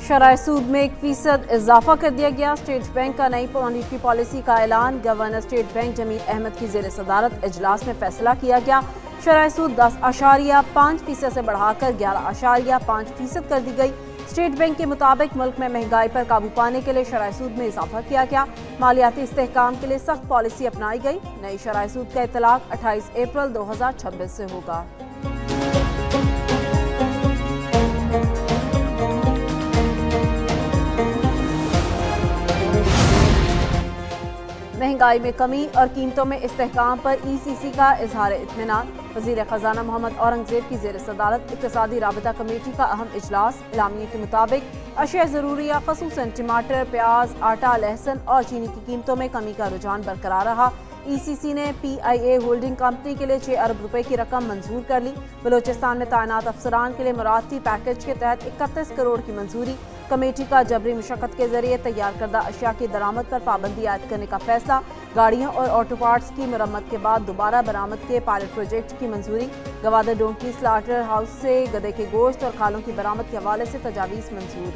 शरह सूद में 1% इजाफा कर दिया गया। स्टेट बैंक का नई मॉनेटरी पॉलिसी का ऐलान। Governor State Bank Jameel Ahmed की ज़ेर सदारत इजलास में फैसला किया गया। शरह सूद 10.5% से बढ़ाकर 11.5% कर दी गई। स्टेट बैंक के मुताबिक मुल्क में महंगाई पर काबू पाने के लिए शरह सूद में इजाफा किया गया। मालियाती इस्तेहकाम के लिए सख्त पॉलिसी अपनाई गई। नई शरह सूद का इतलाक 28 अप्रैल 2026 से होगा। महंगाई में कमी और कीमतों में इस्तेहकाम पर ECC का इजहार इत्मीनान। वज़ीर ख़जाना मोहम्मद औरंगज़ेब की ज़ेर सदारत इक़्तिसादी राबता कमेटी का अहम इजलास। इलामिये के मुताबिक अशिया ज़रूरिया ख़ुसूसन टमाटर, प्याज, आटा, लहसुन और चीनी की कीमतों में कमी का रुझान बरकरार रहा। ECC ने PIA होल्डिंग कंपनी के लिए 6 अरब रुपए की रकम मंजूर कर ली। बलोचिस्तान में तैनात अफसरान के लिए मुरादी पैकेज के तहत 31 करोड़ की मंजूरी। कमेटी का जबरी मुशक्कत के जरिए तैयार करदा अशिया की दरामद पर पाबंदी आयद करने का फैसला। गाड़ियों और ऑटो पार्ट्स की मरम्मत के बाद दोबारा बरामद के पायलट प्रोजेक्ट की मंजूरी। गवादर डोंकी स्लाटर हाउस से गधे के गोश्त और खालों की बरामद के हवाले से तजावीज़ मंजूर।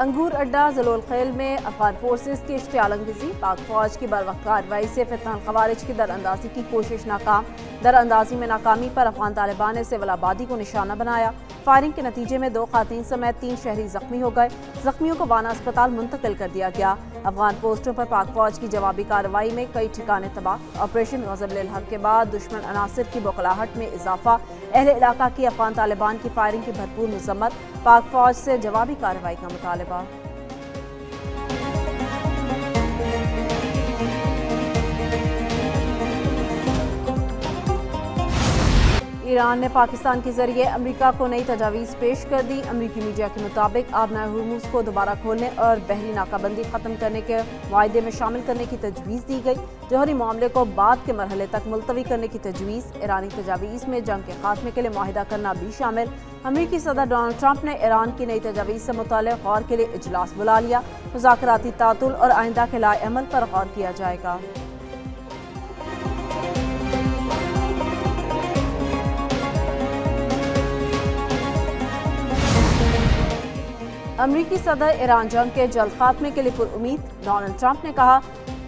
अंगूर अड्डा ज़लोल खेल में अफगान फोर्सेस की इश्तियालंगेज़ी। पाक फौज की बरवक्त कार्रवाई से फितनल खवारिज की दरअंदाजी की कोशिश नाकाम। दरअंदाजी में नाकामी पर अफगान तालिबान ने सिविल आबादी को निशाना बनाया। फायरिंग के नतीजे में 2 ख़ातीन समेत 3 शहरी जख्मी हो गए। जख्मियों को वाना अस्पताल मुंतकिल कर दिया गया। अफगान पोस्टों पर पाक फौज की जवाबी कार्रवाई में कई ठिकाने तबाह। ऑपरेशन ग़ज़ब-ए हक़ के बाद दुश्मन अनासिर की बौखलाहट में इजाफा। अहले इलाका की अफगान तालिबान की फायरिंग की भरपूर मज़म्मत। पाक फौज से जवाबी कार्रवाई का मुतालबा। ईरान ने पाकिस्तान के जरिए अमेरिका को नई तजावीज़ पेश कर दी। अमेरिकी मीडिया के मुताबिक आबना हुर्मुज़ को दोबारा खोलने और बहरी नाकाबंदी ख़त्म करने के वायदे में शामिल करने की तजवीज़ दी गई। जौहरी मामले को बाद के मरहले तक मुलतवी करने की तजवीज़। ईरानी तजावीज़ में जंग के खात्मे के लिए मुआहिदा करना भी शामिल। अमेरिकी सदर डोनाल्ड ट्रंप ने ईरान की नई तजावीज़ से मुताल्लिक़ गौर के लिए इजलास बुला लिया। मुज़ाकराती तातुल और आइंदा के लाए अमल पर गौर किया जाएगा। अमरीकी सदर ईरान जंग के जल्द खात्मे के लिए पुरुमीद। डोनाल्ड ट्रंप ने कहा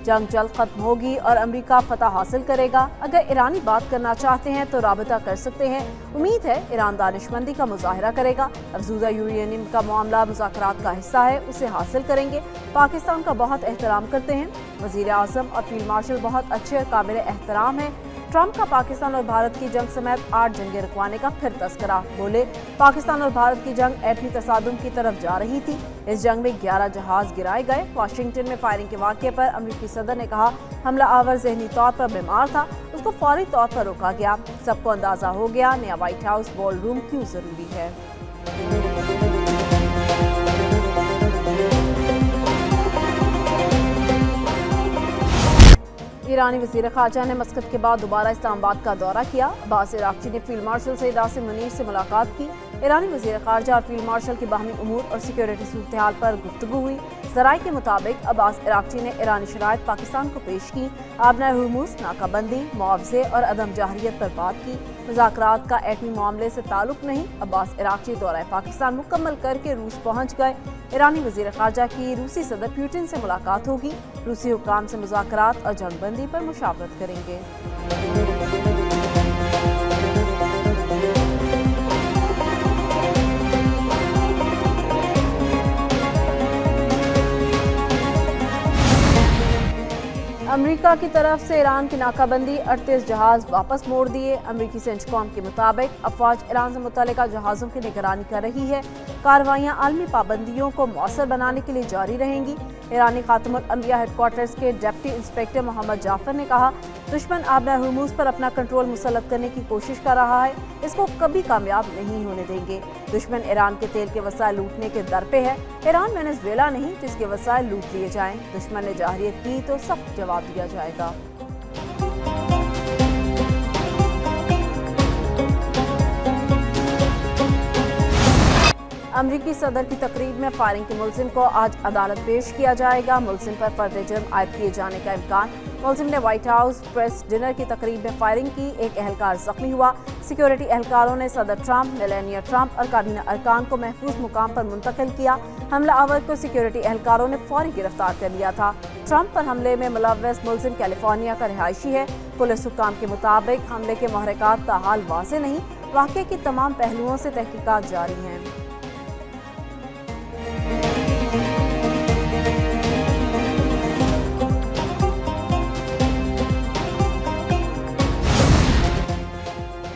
जंग जल्द खत्म होगी और अमेरिका फतह हासिल करेगा। अगर ईरानी बात करना चाहते हैं तो राबता कर सकते हैं। उम्मीद है ईरान दानिशमंदी का मुजाहरा करेगा। अफजूदा यूरेनियम का मामला मुज़ाकरात का हिस्सा है, उसे हासिल करेंगे। पाकिस्तान का बहुत एहतराम करते हैं। वज़ीर आज़म और फील्ड मार्शल बहुत अच्छे और काबिल एहतराम हैं। ट्रंप का पाकिस्तान और भारत की जंग समेत 8 जंगें रुकवाने का फिर तस्करा। बोले पाकिस्तान और भारत की जंग एटमी तसादुम की तरफ जा रही थी। इस जंग में 11 जहाज गिराए गए। वाशिंगटन में फायरिंग के वाक़े पर अमेरिकी सदर ने कहा हमला आवर ज़हनी तौर पर बीमार था, उसको फौरी तौर पर रोका गया। सबको अंदाजा हो गया नया व्हाइट हाउस बॉल रूम क्यों ज़रूरी है। ईरानी वज़ीर ख़ारजा ने मस्कत के बाद दोबारा इस्लामाबाद का दौरा किया। अब्बास इराक़ची ने फील्ड मार्शल सईद आसिम मुनीर से मुलाकात की। ईरानी वज़ीर ख़ारजा और फील्ड मार्शल की बाहमी उमूर और सिक्योरिटी सूरत-ए-हाल पर गुफ्तगू हुई। ज़राए के मुताबिक अब्बास इराक़ची ने ईरानी शराइत पाकिस्तान को पेश की। आबना हुर्मुज़, नाकाबंदी, मुआवजे और अदम जाहरियत पर बात की। मुज़ाकरात का एटमी मामले से ताल्लुक़ नहीं। अब्बास इराक़ची दौरा पाकिस्तान मुकम्मल करके रूस पहुँच गए। ईरानी वज़ीर ख़ारजा की रूसी सदर पुतिन से मुलाकात होगी। रूसी हुक्काम से मुज़ाकरात और जंगबंदी पर मुशावरत करेंगे। अमेरिका की तरफ से ईरान की नाकाबंदी 38 जहाज वापस मोड़ दिए। अमेरिकी सेंचकॉम के मुताबिक अफवाज ईरान से मुतल्लिका जहाज़ों की निगरानी कर रही है। कार्रवाइयाँ आलमी पाबंदियों को मौसर बनाने के लिए जारी रहेंगी। ईरानी खातमुल अंबिया हेडक्वार्टर्स के डिप्टी इंस्पेक्टर मोहम्मद जाफर ने कहा दुश्मन आबना हुर्मुज़ पर अपना कंट्रोल मुसल्लत करने की कोशिश कर रहा है, इसको कभी कामयाब नहीं होने देंगे। दुश्मन ईरान के तेल के वसाइल लूटने के दर पे है। ईरान वेनेज़ुएला नहीं जिसके वसाइल लूट लिए जाएं। दुश्मन ने जाहिरियत की तो सख्त जवाब दिया जाएगा। अमरीकी सदर की तकरीब में फायरिंग के मुलजिम को आज अदालत पेश किया जाएगा। मुलजिम पर फर्द जुर्म आयद किए जाने का इम्कान। मुलजिम ने व्हाइट हाउस प्रेस डिनर की तकरीब में फायरिंग की, एक एहलकार जख्मी हुआ। सिक्योरिटी एहलकारों ने सदर ट्रंप, मेलानिया ट्रंप और काबीना अरकान को महफूज मुकाम पर मुंतकिल किया। हमला आवर को सिक्योरिटी एहलकारों ने फौरी गिरफ्तार कर लिया था। ट्रंप पर हमले में मुलव्वस मुलजिम कैलिफोर्निया का रिहायशी है। पुलिस हुक्काम के मुताबिक हमले के महरक़ात ताहाल वाज़ेह नहीं, वाक़े की तमाम पहलुओं से तहकीकात जारी हैं।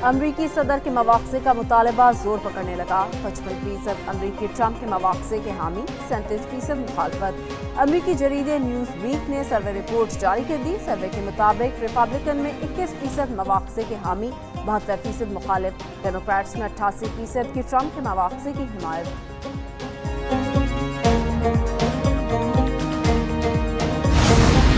अमरीकी सदर के मवाक़ज़े का मुतालबा जोर पकड़ने लगा। 55% अमरीकी ट्रंप के मवाक़ज़े के हामी, 37% मुखालफत। अमरीकी जरीदे न्यूज़ वीक ने सर्वे रिपोर्ट जारी कर दी। सर्वे के मुताबिक रिपब्लिकन में 21% मवाक़ज़े के हामी, 72% मुखालिफ। डेमोक्रेट्स में 88% की ट्रंप के मवाक़ज़े की हिमायत।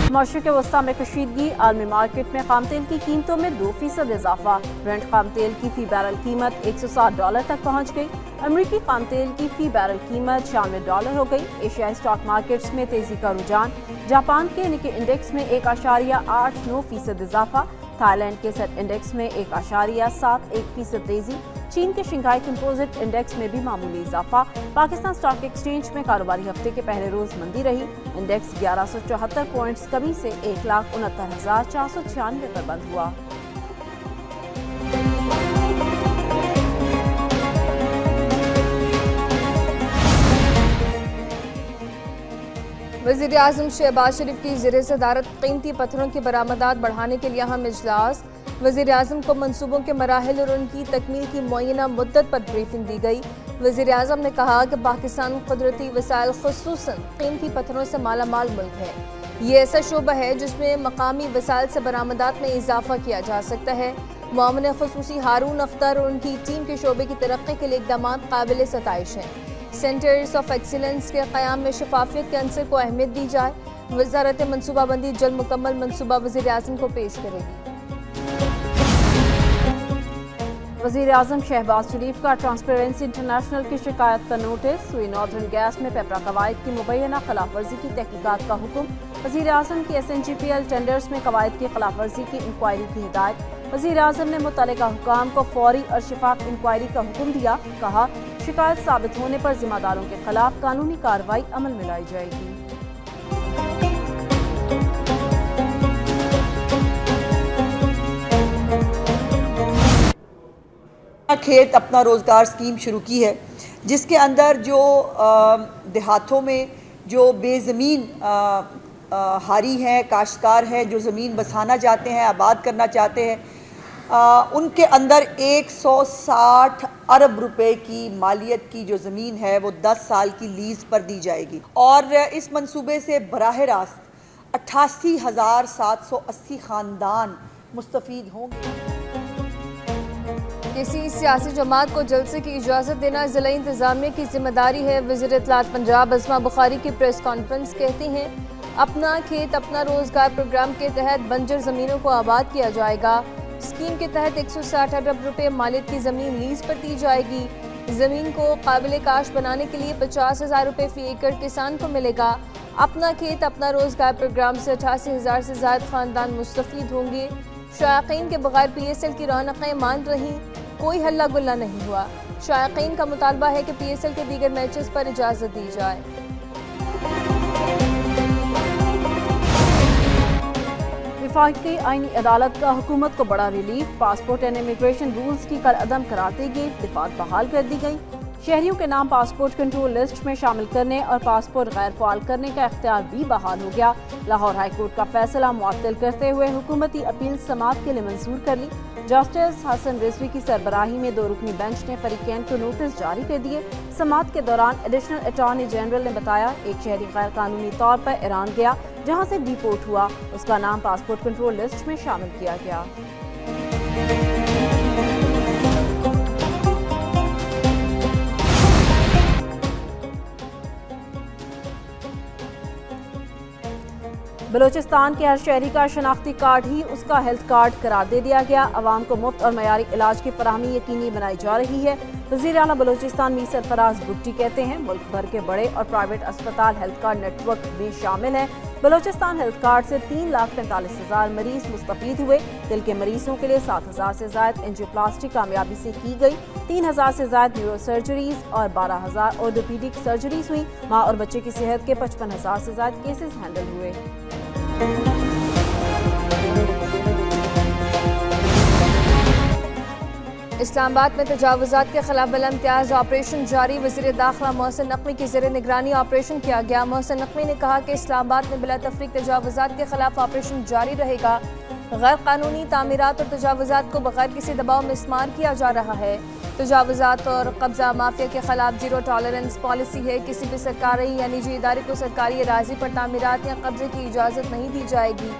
मशरिक़ वस्ता में कशीदगी, आलमी मार्केट में खाम तेल की कीमतों में 2% इजाफा। ब्रेंट खाम तेल की फी बैरल कीमत $160 तक पहुँच गई। अमरीकी खाम तेल की फी बैरल कीमत $96 हो गई। एशियाई स्टॉक मार्केट्स में तेजी का रुझान। जापान के निक्की इंडेक्स में 1.89% इजाफा। थाईलैंड के सेट इंडेक्स में 1.71% तेजी। चीन के शंघाई कंपोजिट इंडेक्स में भी मामूली इजाफा। पाकिस्तान स्टॉक एक्सचेंज में कारोबारी हफ्ते के पहले रोज मंदी रही। इंडेक्स 1174 पॉइंट्स कमी से 1,69,496 पर बंद हुआ। वज़ीर-ए-आज़म शहबाज शरीफ की ज़ेर सदारत कीमती पत्थरों की बरामदात बढ़ाने के लिए अहम इजलास। वज़ीर-ए-आज़म को मंसूबों के मराहिल और उनकी तकमील की मुअय्यना मुद्दत पर ब्रीफिंग दी गई। वज़ीर-ए-आज़म ने कहा कि पाकिस्तान कुदरती वसाइल खुसूसन कीमती पत्थरों से माला माल मुल्क है। ये ऐसा शोबा है जिसमें मकामी वसाइल से बरामदात में इजाफा किया जा सकता है। मुआविन खुसूसी हारून अख्तर और उनकी टीम के शोबे की तरक्की के लिए इक़दाम काबिल सताइश हैं। सेंटर्स ऑफ एक्सीलेंस के क़याम में शफाफियत के अंसर को अहमियत दी जाए। वज़ारत मनसूबाबंदी जल्द मुकम्मल मनसूबा वज़ीर-ए-आज़म को पेश करेगी। वज़ीर-ए-आज़म शहबाज शरीफ का ट्रांसपेरेंसी इंटरनेशनल की शिकायत पर नोटिस। सुई नॉर्दर्न गैस में पेपरा कवायद की मुबैना खिलाफ वर्जी की तहकीकात का हुक्म। वज़ीर-ए-आज़म की SNGPL टेंडर्स में कवायद की खिलाफ वर्जी की इंक्वायरी की हिदायत। वज़ीर-ए-आज़म ने मुतल्लिका हुकाम को फौरी और शफाफ इंक्वायरी का हुक्म दिया। कहा, शिकायत साबित होने पर जिम्मेदारों के खिलाफ कानूनी कार्रवाई अमल में लाई जाएगी। खेत अपना रोज़गार स्कीम शुरू की है, जिसके अंदर जो देहातों में जो बेज़मीन हारी हैं, काश्तकार हैं, जो ज़मीन बसाना चाहते हैं, आबाद करना चाहते हैं, उनके अंदर 160 अरब रुपए की मालियत की जो ज़मीन है वो 10 साल की लीज़ पर दी जाएगी। और इस मंसूबे से बराह रास्त 88,780 ख़ानदान मुस्तफ़ीद होंगे। किसी सियासी जमात को जलसे की इजाज़त देना ज़िला इंतज़ामिया की जिम्मेदारी है। वज़ीर इत्तलात पंजाब अस्मा बुखारी की प्रेस कॉन्फ्रेंस कहती हैं, अपना खेत अपना रोज़गार प्रोग्राम के तहत बंजर ज़मीनों को आबाद किया जाएगा। स्कीम के तहत 160 अरब रुपए मालियत की ज़मीन लीज़ पर दी जाएगी। ज़मीन को काबिल काश बनाने के लिए 50,000 रुपये फ़ी एकड़ किसान को मिलेगा। अपना खेत अपना रोज़गार प्रोग्राम से 88,000 से ज़्यादा ख़ानदान मुस्तफ़ीद होंगे। शायकीन के बगैर PSL की रौनकें मान रहीं, कोई हल्ला गुल्ला नहीं हुआ। शायकीन का मुतालबा है कि PSL के दीगर मैचेस पर इजाज़त दी जाए। वफाकी आईनी अदालत का हुकूमत को बड़ा relief. Passport and immigration rules की कल अदम कराते गए दफात बहाल कर दी गई। शहरियों के नाम पासपोर्ट कंट्रोल लिस्ट में शामिल करने और पासपोर्ट गैर फ़ाल करने का इख्तियार भी बहाल हो गया। लाहौर हाई कोर्ट का फैसला मुअत्तल करते हुए हुकूमती अपील समाअत के लिए मंजूर कर ली। जस्टिस हसन रिजवी की सरबराही में 2 रुकनी बेंच ने फरीकैन को नोटिस जारी कर दिए। समाअत के दौरान एडिशनल अटॉर्नी जनरल ने बताया, एक शहरी गैर कानूनी तौर पर ईरान गया, जहां से डिपोर्ट हुआ, उसका नाम पासपोर्ट कंट्रोल लिस्ट में शामिल किया गया। बलूचिस्तान के हर शहरी का शनाख्ती कार्ड ही उसका हेल्थ कार्ड करार दे दिया गया। अवाम को मुफ्त और मयारी इलाज की फराहमी यकीनी बनाई जा रही है। वज़ीर आला बलूचिस्तान मीर सरफराज भुट्टी कहते हैं, मुल्क भर के बड़े और प्राइवेट अस्पताल हेल्थ कार्ड नेटवर्क में शामिल हैं। बलूचिस्तान हेल्थ कार्ड से 3,45,000 मरीज मुस्तफीद हुए। दिल के मरीजों के लिए 7,000 से ज्यादा एंजियोप्लास्टी कामयाबी से की गई। 3,000 से ज्यादा न्यूरो सर्जरीज और 12,000 ऑर्थोपेडिक सर्जरीज हुई। माँ और बच्चे की सेहत के 55,000 से ज्यादा केसेस हैंडल हुए। इस्लामाबाद में तजावुज़ात के खिलाफ बिलाइम्तियाज़ ऑपरेशन जारी। वज़ीर दाखिला मोहसिन नकवी की ज़ेर निगरानी ऑपरेशन किया गया। मोहसिन नकवी ने कहा कि इस्लामाबाद में बिला तफरीक तजावुज़ात के खिलाफ ऑपरेशन जारी रहेगा। गैर कानूनी तामीरात और तजावुज़ात को बगैर किसी दबाव में इस्तेमाल किया जा रहा है। तजावुज़ात और कब्ज़ा माफिया के खिलाफ जीरो टॉलरेंस पॉलिसी है। किसी भी सरकारी या निजी इदारे को सरकारी अराज़ी पर तामीरात या कब्जे की इजाज़त नहीं दी जाएगी।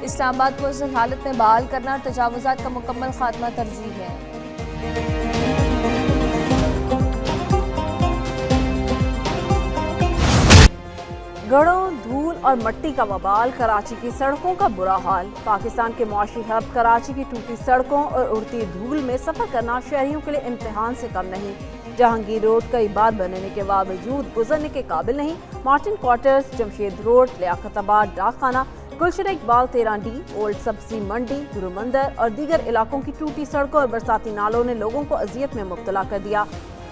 इस्लामाबाद को इस हालत में बहाल करना और तजावुज़ात का मुकम्मल खात्मा तरजीह है। गड़ों, धूल और मट्टी का वबाल, कराची की सड़कों का बुरा हाल। पाकिस्तान के मुआशी हब कराची की टूटी सड़कों और उड़ती धूल में सफ़र करना शहरियों के लिए इम्तिहान से कम नहीं। जहांगीर रोड कई बार बनने के बावजूद गुजरने के काबिल नहीं। Martin quarters, Jamshed road, Liaquatabad डाकखाना, गुलशन इकबाल 13D, ओल्ड सब्जी मंडी, गुरु मंदिर और दीगर इलाकों की टूटी सड़कों और बरसाती नालों ने लोगों को अजियत में मुब्तला कर दिया।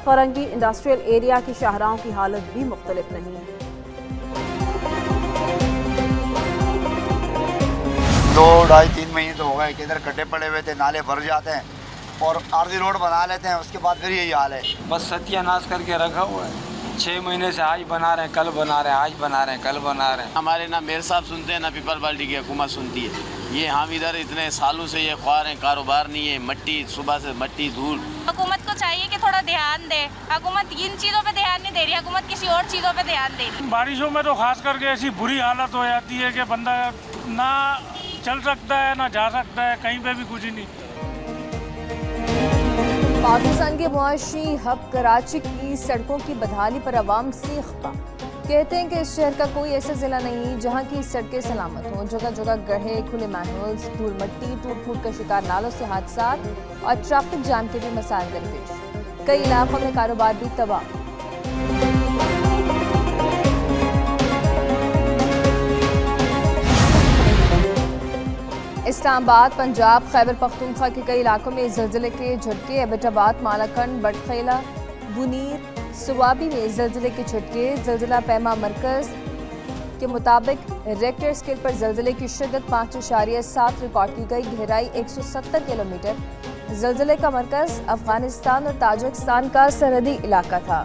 फरंगी इंडस्ट्रियल एरिया की शाहराहों की हालत भी मुख्तलिफ नहीं। 2-2.5-3 महीने तो हो गए कि इधर गड्ढे पड़े हुए थे, नाले भर जाते हैं और आर्जी रोड बना लेते हैं, उसके बाद फिर यही हाल है। बस सत्यानाश करके रखा हुआ है। 6 महीने से आज बना रहे हैं, कल बना रहे हैं, आज बना रहे हैं, कल बना रहे हैं। हमारे ना मेयर साहब सुनते हैं ना पीपल पार्टी की हुकूमत सुनती है। ये हम इधर इतने सालों से ये ख्वार हैं, कारोबार नहीं है। मट्टी सुबह से मट्टी धूल। हुकूमत को चाहिए कि थोड़ा ध्यान दे। हुकूमत इन चीज़ों पे ध्यान नहीं दे रही, हुकूमत किसी और चीज़ों पे ध्यान दे रही। बारिशों में तो खास करके ऐसी बुरी हालत हो जाती है कि बंदा ना चल सकता है ना जा सकता है, कहीं पे भी कुछ ही नहीं। पाकिस्तान के मुआशी हब कराची की सड़कों की बदहाली पर अवाम सीख पा कहते हैं कि इस शहर का कोई ऐसा ज़िला नहीं जहां की सड़कें सलामत हों। जगह जगह गड्ढे, खुले मैनहोल्स, धूल मट्टी, टूट फूट का शिकार नालों से हादसात और ट्रैफिक जाम के भी मसाइल दरपेश। कई इलाकों में कारोबार भी तबाह। इस्लामाबाद, पंजाब, खैबर पख्तूनख्वा के कई इलाकों में ज़लज़ले के झटके। एबटाबाद, मालाकंड, बटखेला, बुनीर, सुवाबी में ज़लज़ले के झटके। ज़लज़ला पैमा मरकज़ के मुताबिक रेक्टर स्केल पर ज़लज़ले की शिद्दत 5.7 रिकॉर्ड की गई। गहराई 170 किलोमीटर। ज़लज़ले का मरकज़ अफगानिस्तान और ताजिकिस्तान का सरहदी इलाका था।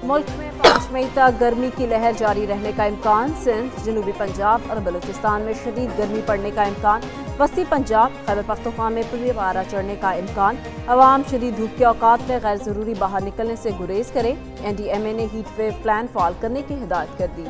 मुल्क में 5 मई तक गर्मी की लहर जारी रहने का इम्कान। सिंध, जनूबी पंजाब और बलूचिस्तान में शदीद गर्मी पड़ने का इम्कान। वस्ती पंजाब, खैबर पख्तूनख्वा में पूर्वी पारा चढ़ने का इम्कान। अवाम शदीद धूप के औकात में गैर ज़रूरी बाहर निकलने से गुरेज करें। NDMA ने हीट वेव प्लान फाल करने की हिदायत कर दी।